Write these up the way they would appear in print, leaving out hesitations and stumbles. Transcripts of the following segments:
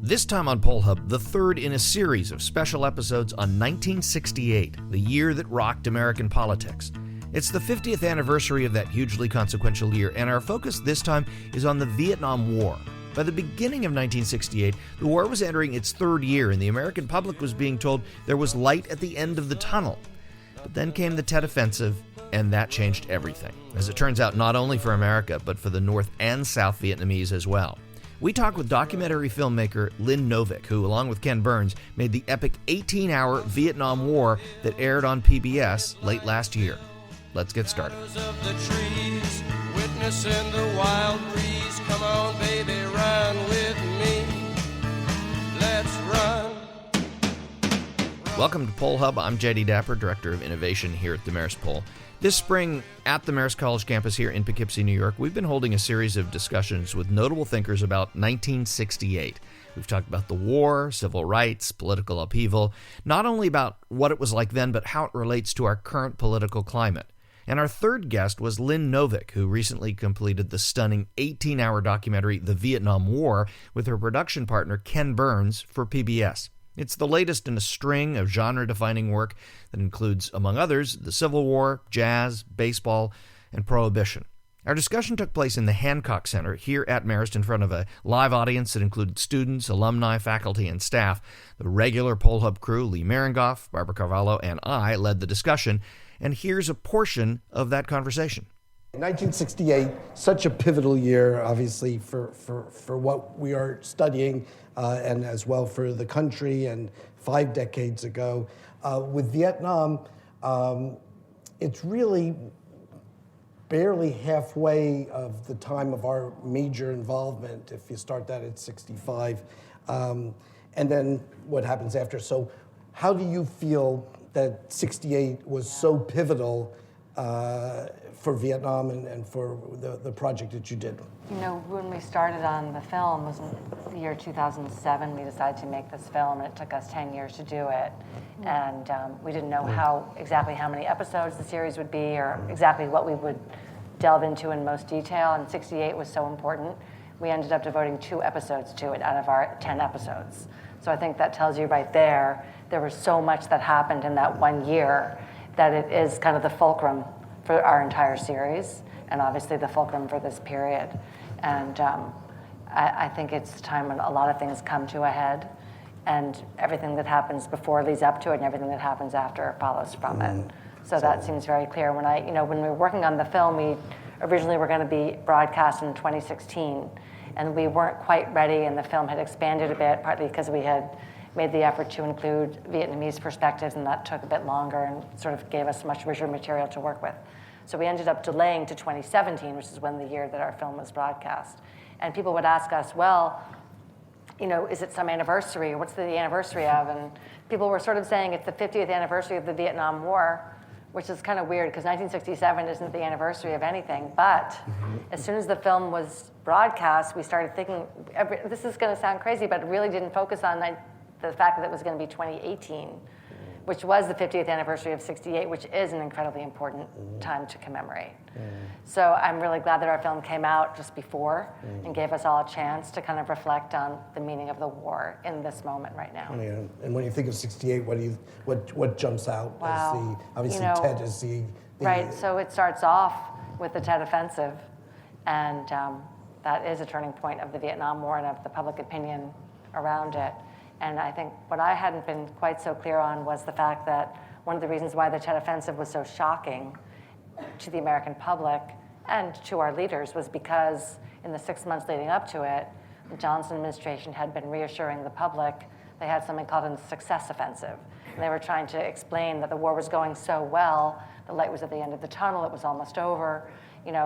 This time on Poll Hub, the third in a series of special episodes on 1968, the year that rocked American politics. It's the 50th anniversary of that hugely consequential year, and our focus this time is on the Vietnam War. By the beginning of 1968, the war was entering its third year, and the American public was being told there was light at the end of the tunnel. But then came the Tet Offensive, and that changed everything. As it turns out, not only for America, but for the North and South Vietnamese as well. We talk with documentary filmmaker Lynn Novick, who, along with Ken Burns, made the epic 18-hour Vietnam War that aired on PBS late last year. Let's get started. Of the trees, witnessing the wild breeze. Come on, baby, run with me. Let's run. Welcome to Poll Hub. I'm JD Dapper, Director of Innovation here at the Marist Poll. This spring, at the Marist College campus here in Poughkeepsie, New York, we've been holding a series of discussions with notable thinkers about 1968. We've talked about the war, civil rights, political upheaval, not only about what it was like then, but how it relates to our current political climate. And our third guest was Lynn Novick, who recently completed the stunning 18-hour documentary The Vietnam War with her production partner Ken Burns for PBS. It's the latest in a string of genre-defining work that includes, among others, the Civil War, jazz, baseball, and Prohibition. Our discussion took place in the Hancock Center here at Marist in front of a live audience that included students, alumni, faculty, and staff. The regular Poll Hub crew, Lee Marengoff, Barbara Carvalho, and I led the discussion, and here's a portion of that conversation. 1968, such a pivotal year, obviously, for what we are studying, and as well for the country, and 5 decades ago. With Vietnam, it's really barely halfway of the time of our major involvement, if you start that at 65, and then what happens after. So how do you feel that 68 was so pivotal for Vietnam and for the project that you did? You know, when we started on the film, was in the year 2007, we decided to make this film, and it took us 10 years to do it. And we didn't know exactly how many episodes the series would be, or exactly what we would delve into in most detail, and 68 was so important. We ended up devoting 2 episodes to it out of our 10 episodes. So I think that tells you right there was so much that happened in that 1 year that it is kind of the fulcrum for our entire series, and obviously the fulcrum for this period. And I think it's time when a lot of things come to a head, and everything that happens before leads up to it, and everything that happens after follows from it. So that seems very clear. When we were working on the film, we originally were going to be broadcast in 2016, and we weren't quite ready, and the film had expanded a bit, partly because we had made the effort to include Vietnamese perspectives, and that took a bit longer and sort of gave us much richer material to work with. So we ended up delaying to 2017, which is when the year that our film was broadcast. And people would ask us, well, is it some anniversary? What's the anniversary of? And people were sort of saying it's the 50th anniversary of the Vietnam War, which is kind of weird because 1967 isn't the anniversary of anything. But as soon as the film was broadcast, we started thinking, this is going to sound crazy, but it really didn't focus on the fact that it was going to be 2018, which was the 50th anniversary of 68, which is an incredibly important time to commemorate. So I'm really glad that our film came out just before and gave us all a chance to kind of reflect on the meaning of the war in this moment right now. Yeah. And when you think of 68, what jumps out? Wow. Obviously Tet is the right. So it starts off with the Tet Offensive, and that is a turning point of the Vietnam War and of the public opinion around it. And I think what I hadn't been quite so clear on was the fact that one of the reasons why the Tet Offensive was so shocking to the American public and to our leaders was because in the 6 months leading up to it, the Johnson administration had been reassuring the public. They had something called a success offensive. And they were trying to explain that the war was going so well, the light was at the end of the tunnel, it was almost over,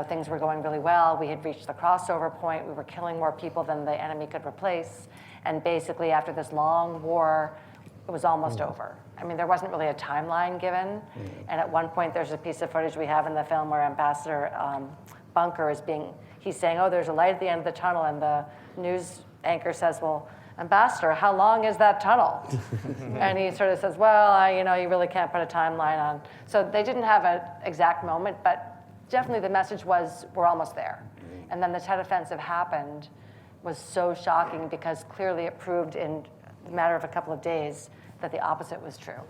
things were going really well, we had reached the crossover point, we were killing more people than the enemy could replace. And basically, after this long war, it was almost over. I mean, there wasn't really a timeline given. And at one point, there's a piece of footage we have in the film where Ambassador Bunker he's saying, oh, there's a light at the end of the tunnel. And the news anchor says, well, Ambassador, how long is that tunnel? And he sort of says, well, you really can't put a timeline on. So they didn't have an exact moment, but definitely the message was, we're almost there. And then the Tet Offensive happened. was so shocking because clearly it proved in a matter of a couple of days that the opposite was true.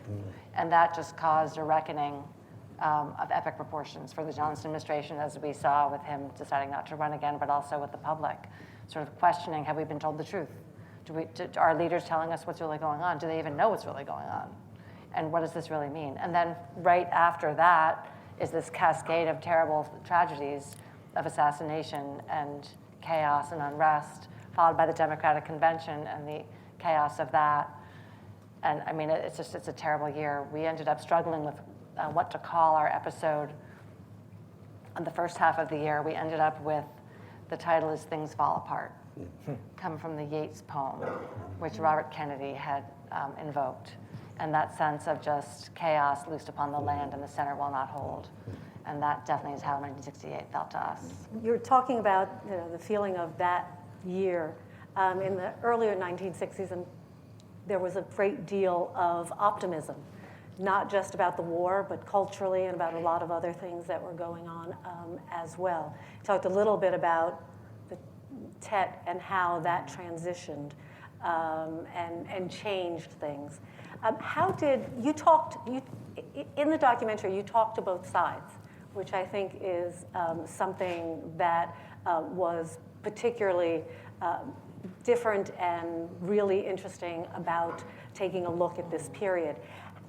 And that just caused a reckoning of epic proportions for the Johnson administration, as we saw with him deciding not to run again, but also with the public, sort of questioning, have we been told the truth? Are our leaders telling us what's really going on? Do they even know what's really going on? And what does this really mean? And then right after that is this cascade of terrible tragedies of assassination and chaos and unrest, followed by the Democratic Convention and the chaos of that. And I mean, it's a terrible year. We ended up struggling with what to call our episode. On the first half of the year, we ended up with, the title is Things Fall Apart, come from the Yeats poem, which Robert Kennedy had invoked. And that sense of just chaos loosed upon the land and the center will not hold. And that definitely is how 1968 felt to us. You're talking about the feeling of that year. In the earlier 1960s, and there was a great deal of optimism, not just about the war, but culturally and about a lot of other things that were going on as well. You talked a little bit about the Tet and how that transitioned and changed things. How did you in the documentary, you talked to both sides, which I think is something that was particularly different and really interesting about taking a look at this period.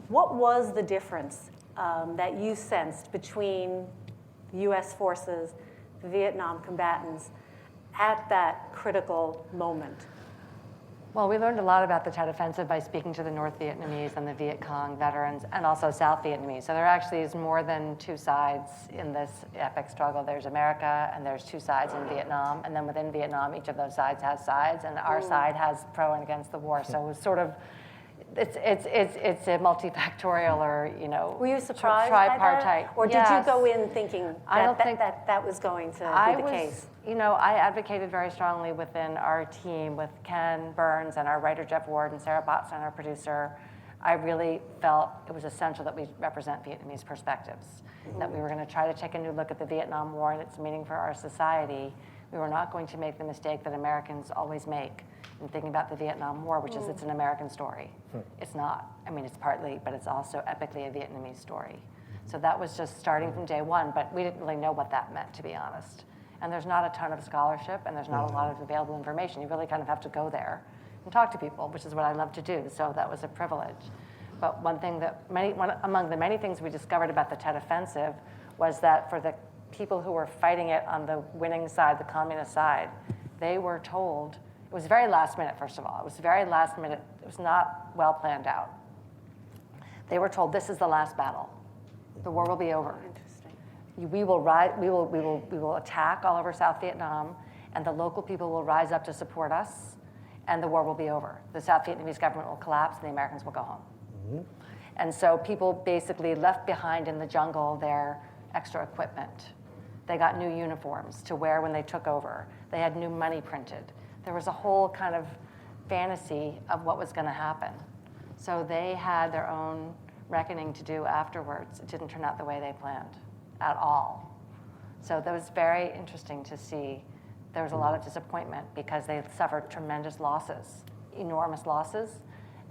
What was the difference that you sensed between the U.S. forces, the Vietnam combatants, at that critical moment? Well, we learned a lot about the Tet Offensive by speaking to the North Vietnamese and the Viet Cong veterans, and also South Vietnamese. So there actually is more than two sides in this epic struggle. There's America, and there's two sides in Vietnam, and then within Vietnam, each of those sides has sides, and our side has pro and against the war. So it was sort of, it's a multifactorial, or Were you surprised by tripartite, that? Or did you go in thinking that was going to be the case? I advocated very strongly within our team with Ken Burns and our writer Jeff Ward and Sarah Botson, our producer. I really felt it was essential that we represent Vietnamese perspectives, that we were going to try to take a new look at the Vietnam War and its meaning for our society. We were not going to make the mistake that Americans always make in thinking about the Vietnam War, which is it's an American story. It's not. I mean, it's partly, but it's also epically a Vietnamese story. So that was just starting from day one, but we didn't really know what that meant, to be honest. And there's not a ton of scholarship, and there's not a lot of available information. You really kind of have to go there and talk to people, which is what I love to do, so that was a privilege. But one thing that among the many things we discovered about the Tet Offensive was that for the people who were fighting it on the winning side, the communist side, they were told, it was very last minute, first of all. It was very last minute. It was not well planned out. They were told, this is the last battle. The war will be over. We will attack all over South Vietnam, and the local people will rise up to support us, and the war will be over. The South Vietnamese government will collapse, and the Americans will go home. And so people basically left behind in the jungle their extra equipment. They got new uniforms to wear when they took over. They had new money printed. There was a whole kind of fantasy of what was going to happen. So they had their own reckoning to do afterwards. It didn't turn out the way they planned at all. So that was very interesting to see. There was a lot of disappointment because they suffered tremendous losses, enormous losses,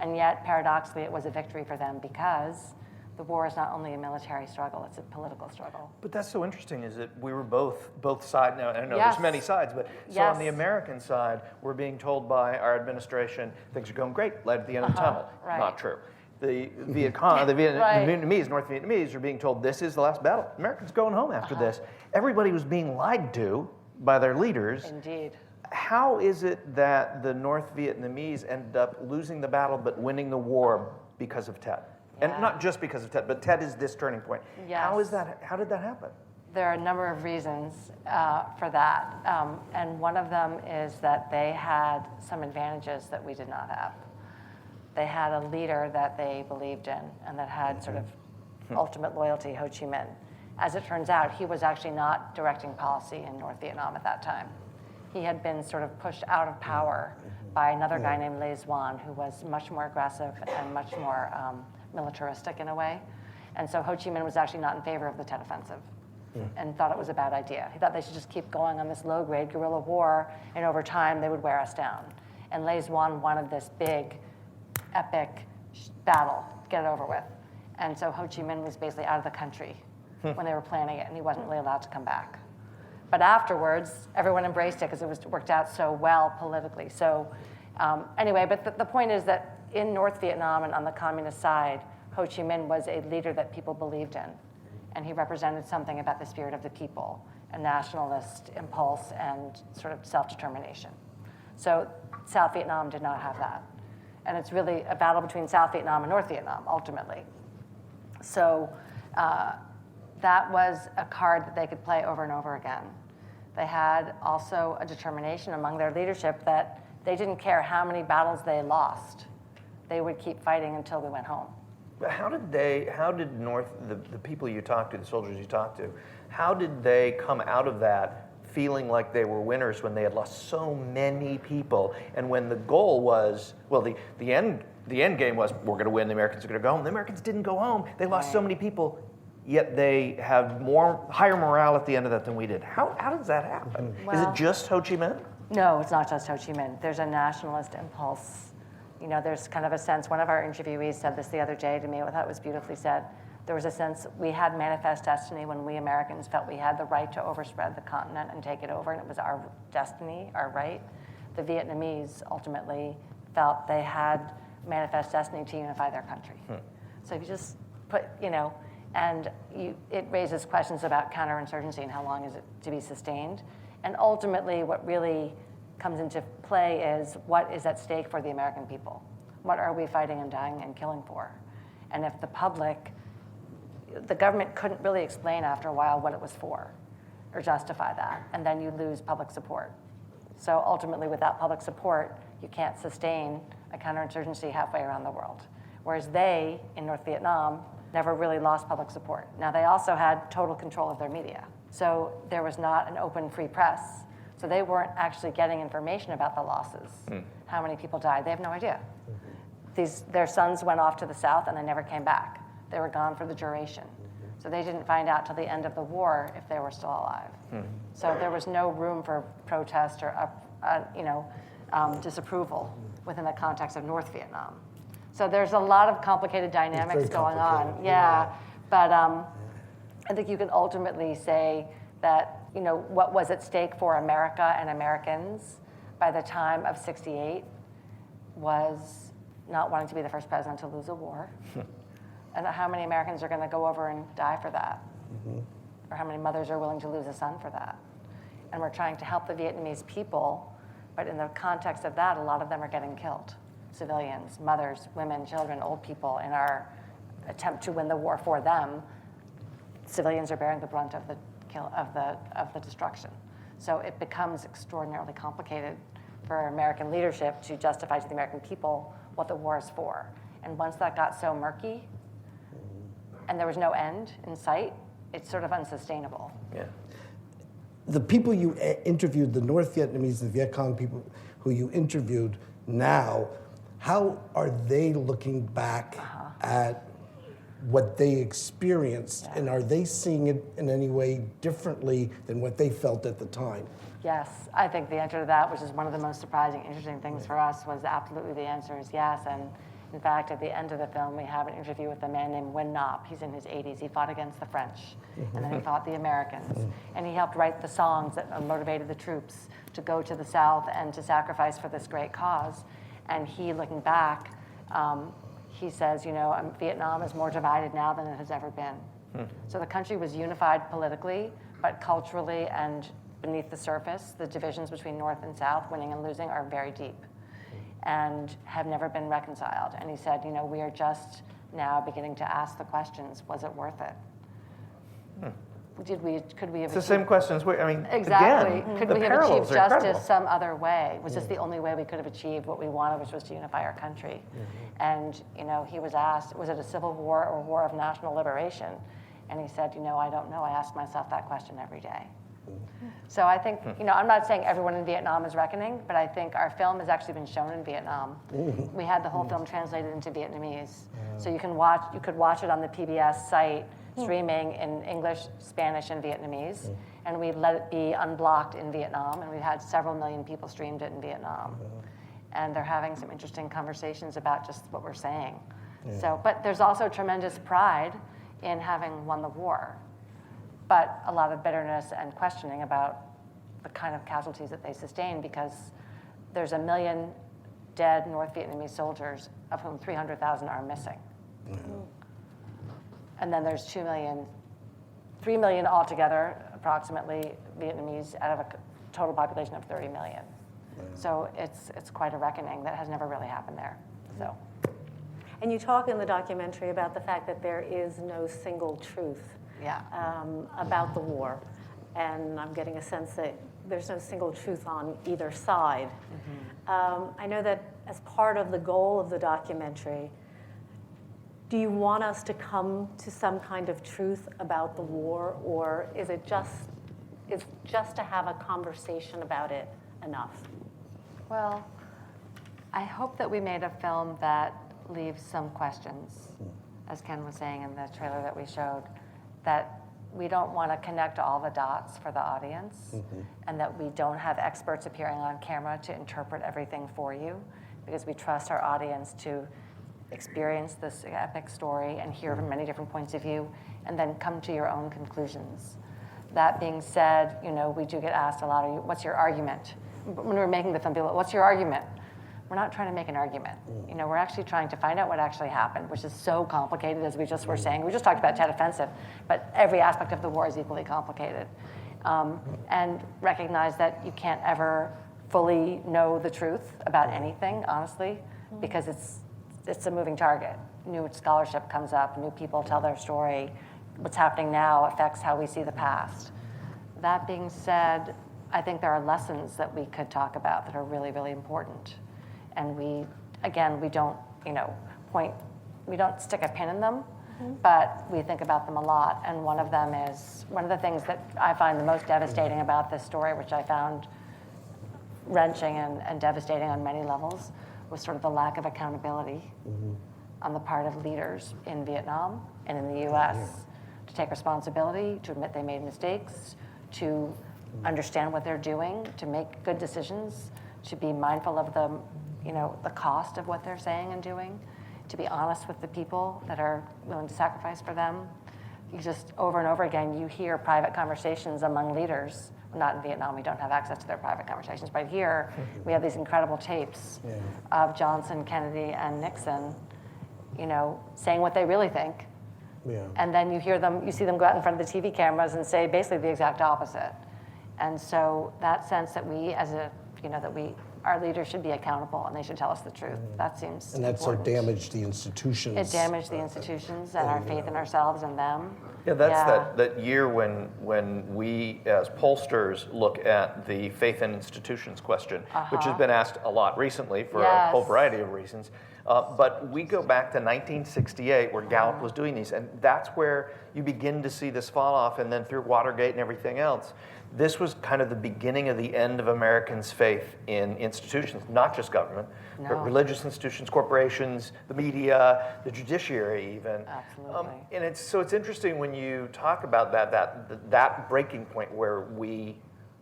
and yet paradoxically it was a victory for them because the war is not only a military struggle, it's a political struggle. But that's so interesting, is that we were both sides. Now, I know Yes. there's many sides, but so Yes. on the American side, we're being told by our administration, things are going great, light at the end of the tunnel. Right. Not true. The Viet Cong, the Right. Vietnamese, North Vietnamese are being told this is the last battle. Americans going home after this. Everybody was being lied to by their leaders. Indeed. How is it that the North Vietnamese ended up losing the battle but winning the war because of Tet? And Yeah. not just because of Tet, but Tet is this turning point. Yes. How did that happen? There are a number of reasons for that. And one of them is that they had some advantages that we did not have. They had a leader that they believed in and that had sort of ultimate loyalty, Ho Chi Minh. As it turns out, he was actually not directing policy in North Vietnam at that time. He had been sort of pushed out of power by another guy named Le Duan, who was much more aggressive and much more militaristic in a way. And so Ho Chi Minh was actually not in favor of the Tet Offensive. and thought it was a bad idea. He thought they should just keep going on this low-grade guerrilla war, and over time they would wear us down. And Les Duan wanted this big, epic battle, get it over with. And so Ho Chi Minh was basically out of the country when they were planning it, and he wasn't really allowed to come back. But afterwards, everyone embraced it because it worked out so well politically. So anyway, but the point is that in North Vietnam and on the communist side, Ho Chi Minh was a leader that people believed in. And he represented something about the spirit of the people, a nationalist impulse and sort of self-determination. So South Vietnam did not have that. And it's really a battle between South Vietnam and North Vietnam, ultimately. So that was a card that they could play over and over again. They had also a determination among their leadership that they didn't care how many battles they lost. They would keep fighting until we went home. How did the people you talked to, the soldiers you talked to, how did they come out of that feeling like they were winners when they had lost so many people, and when the goal was, well, the end game was, we're going to win, the Americans are going to go home. The Americans didn't go home. They lost so many people, yet they have higher morale at the end of that than we did. How does that happen? Well, is it just Ho Chi Minh? No, it's not just Ho Chi Minh. There's a nationalist impulse. You know, there's kind of a sense, one of our interviewees said this the other day to me, I thought it was beautifully said. There was a sense we had manifest destiny when we Americans felt we had the right to overspread the continent and take it over, and it was our destiny, our right. The Vietnamese ultimately felt they had manifest destiny to unify their country. So if you just put, and it raises questions about counterinsurgency and how long is it to be sustained. And ultimately, what really comes into play is what is at stake for the American people? What are we fighting and dying and killing for? And if the government couldn't really explain after a while what it was for or justify that, and then you lose public support. So ultimately, without public support, you can't sustain a counterinsurgency halfway around the world. Whereas they, in North Vietnam, never really lost public support. Now, they also had total control of their media. So there was not an open, free press. So they weren't actually getting information about the losses, how many people died. They have no idea. Their sons went off to the south and they never came back. They were gone for the duration. So they didn't find out till the end of the war if they were still alive. So there was no room for protest or disapproval within the context of North Vietnam. So there's a lot of complicated dynamics going on. Yeah, but I think you can ultimately say that what was at stake for America and Americans by the time of '68 was not wanting to be the first president to lose a war. And how many Americans are going to go over and die for that? Or how many mothers are willing to lose a son for that? And we're trying to help the Vietnamese people, but in the context of that, a lot of them are getting killed. Civilians, mothers, women, children, old people. In our attempt to win the war for them, civilians are bearing the brunt of the destruction. So it becomes extraordinarily complicated for American leadership to justify to the American people what the war is for. And once that got so murky, and there was no end in sight, it's sort of unsustainable. Yeah. The people you interviewed, the North Vietnamese, the Viet Cong people who you interviewed now, how are they looking back at what they experienced, and are they seeing it in any way differently than what they felt at the time? Yes, I think the answer to that, which is one of the most surprising, interesting things for us, was absolutely the answer is yes. And in fact, at the end of the film, we have an interview with a man named Nguyen Nop. He's in his 80s. He fought against the French, and then he fought the Americans. And he helped write the songs that motivated the troops to go to the South and to sacrifice for this great cause. And he, looking back, he says, Vietnam is more divided now than it has ever been. So the country was unified politically, but culturally and beneath the surface, the divisions between North and South, winning and losing, are very deep and have never been reconciled. And he said, we are just now beginning to ask the questions, was it worth it? Could we have It's achieved, the same questions. exactly. Again, Could the we have parallels achieved are justice incredible. some other way? Was this the only way we could have achieved what we wanted, which was to unify our country? And he was asked, was it a civil war or a war of national liberation? And he said, I don't know. I ask myself that question every day. So I think, I'm not saying everyone in Vietnam is reckoning, but I think our film has actually been shown in Vietnam. We had the whole film translated into Vietnamese. So you could watch it on the PBS site streaming in English, Spanish, and Vietnamese. And we let it be unblocked in Vietnam, and we've had several million people streamed it in Vietnam. And they're having some interesting conversations about just what we're saying. So, but there's also tremendous pride in having won the war, but a lot of bitterness and questioning about the kind of casualties that they sustained, because there's 1 million dead North Vietnamese soldiers, of whom 300,000 are missing. And then there's 3 million altogether, approximately, Vietnamese out of a total population of 30 million. So it's quite a reckoning that has never really happened there. So. And you talk in the documentary about the fact that there is no single truth about the war. And I'm getting a sense that there's no single truth on either side. I know that as part of the goal of the documentary, do you want us to come to some kind of truth about the war, or is just to have a conversation about it enough? Well, I hope that we made a film that leaves some questions, as Ken was saying in the trailer that we showed, that we don't want to connect all the dots for the audience, and that we don't have experts appearing on camera to interpret everything for you, because we trust our audience to experience this epic story and hear from many different points of view, and then come to your own conclusions. That being said, we do get asked a lot of, what's your argument? When we're making the film, people, what's your argument? We're not trying to make an argument. We're actually trying to find out what actually happened, which is so complicated, as we just were saying. We just talked about Tet Offensive, but every aspect of the war is equally complicated. And recognize that you can't ever fully know the truth about anything, honestly, because it's a moving target. New scholarship comes up, new people tell their story. What's happening now affects how we see the past. That being said, I think there are lessons that we could talk about that are really, really important. And we don't, we don't stick a pin in them, but we think about them a lot. And one of the things that I find the most devastating about this story, which I found wrenching and devastating on many levels, was sort of the lack of accountability on the part of leaders in Vietnam and in the US to take responsibility, to admit they made mistakes, to understand what they're doing, to make good decisions, to be mindful of the cost of what they're saying and doing, to be honest with the people that are willing to sacrifice for them. You just, over and over again, you hear private conversations among leaders. Not in Vietnam, we don't have access to their private conversations, but here we have these incredible tapes of Johnson, Kennedy, and Nixon, saying what they really think. And then you see them go out in front of the TV cameras and say basically the exact opposite. And so that sense that our leaders should be accountable and they should tell us the truth. That seems And that's important. so damaged the institutions. It damaged the institutions and our faith in ourselves and them. Yeah, that's that year when we as pollsters look at the faith in institutions question, which has been asked a lot recently for a whole variety of reasons. But we go back to 1968 where Gallup was doing these, and that's where you begin to see this fall off, and then through Watergate and everything else. This was kind of the beginning of the end of Americans' faith in institutions, not just government, but religious institutions, corporations, the media, the judiciary even. Absolutely. And it's interesting when you talk about that breaking point where we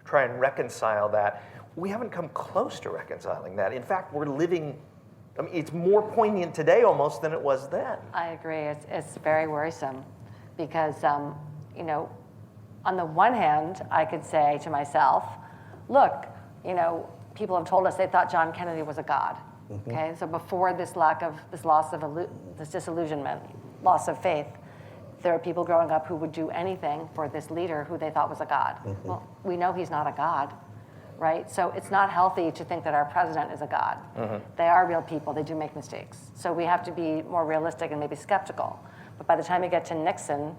try and reconcile that. We haven't come close to reconciling that. In fact, we're living, it's more poignant today almost than it was then. I agree. It's very worrisome because, on the one hand, I could say to myself, look, people have told us they thought John Kennedy was a god. Okay, so before this disillusionment, loss of faith, there are people growing up who would do anything for this leader who they thought was a god. Well, we know he's not a god, right? So it's not healthy to think that our president is a god. They are real people. They do make mistakes. So we have to be more realistic and maybe skeptical. But by the time you get to Nixon,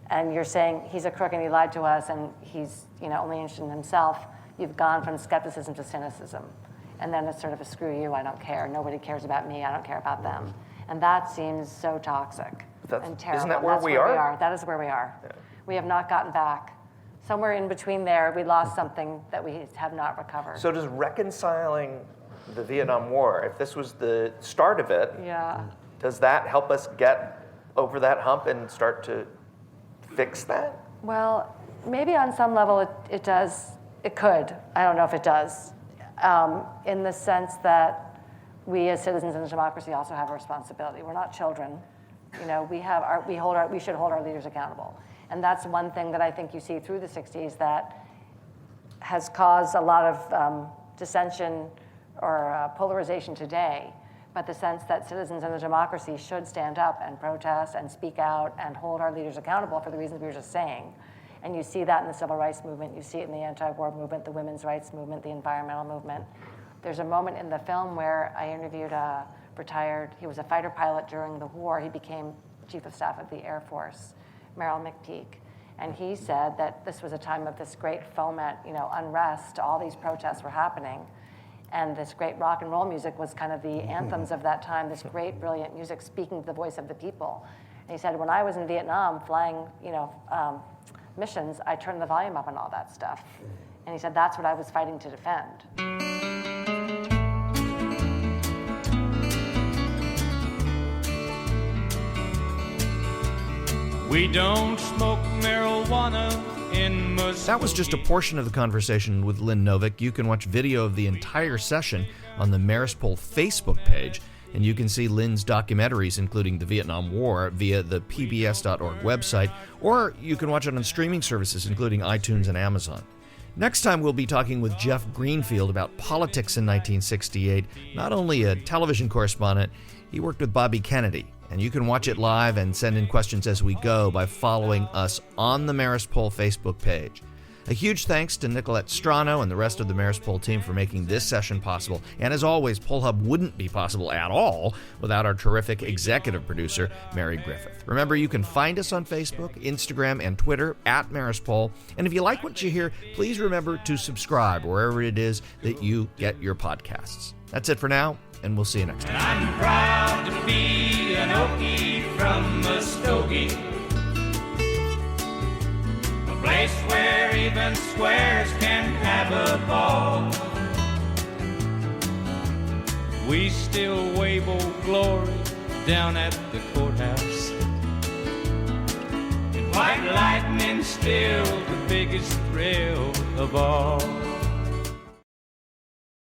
and you're saying he's a crook and he lied to us and he's only interested in himself, you've gone from skepticism to cynicism. And then it's sort of a screw you, I don't care, nobody cares about me, I don't care about them. And that seems so toxic and terrible. Isn't that where we are? That is where we are. Yeah. We have not gotten back. Somewhere in between there, we lost something that we have not recovered. So does reconciling the Vietnam War, if this was the start of it, does that help us get over that hump and start to fix that? Well, maybe on some level it does. It could. I don't know if it does. In the sense that we as citizens in a democracy also have a responsibility. We're not children. You know, we should hold our leaders accountable. And that's one thing that I think you see through the 60s that has caused a lot of dissension or polarization today. But the sense that citizens in a democracy should stand up and protest and speak out and hold our leaders accountable for the reasons we were just saying. And you see that in the civil rights movement, you see it in the anti-war movement, the women's rights movement, the environmental movement. There's a moment in the film where I interviewed a he was a fighter pilot during the war. He became Chief of Staff of the Air Force, Merrill McPeak. And he said that this was a time of this great foment, unrest, all these protests were happening. And this great rock and roll music was kind of the anthems of that time, this great, brilliant music speaking to the voice of the people. And he said, when I was in Vietnam flying, missions, I turned the volume up on all that stuff. And he said, that's what I was fighting to defend. We don't smoke marijuana in Missouri. That was just a portion of the conversation with Lynn Novick. You can watch video of the entire session on the Marist Poll Facebook page, and you can see Lynn's documentaries, including the Vietnam War, via the pbs.org website, or you can watch it on streaming services, including iTunes and Amazon. Next time, we'll be talking with Jeff Greenfield about politics in 1968. Not only a television correspondent, he worked with Bobby Kennedy. And you can watch it live and send in questions as we go by following us on the Marist Poll Facebook page. A huge thanks to Nicolette Strano and the rest of the Marist Poll team for making this session possible. And as always, Poll Hub wouldn't be possible at all without our terrific executive producer, Mary Griffith. Remember, you can find us on Facebook, Instagram, and Twitter at Marist Poll. And if you like what you hear, please remember to subscribe wherever it is that you get your podcasts. That's it for now, and we'll see you next time. I'm proud to be an Okie from Muskogee, a place where even squares can have a ball. We still wave Old Glory down at the courthouse, and white lightning's still the biggest thrill of all.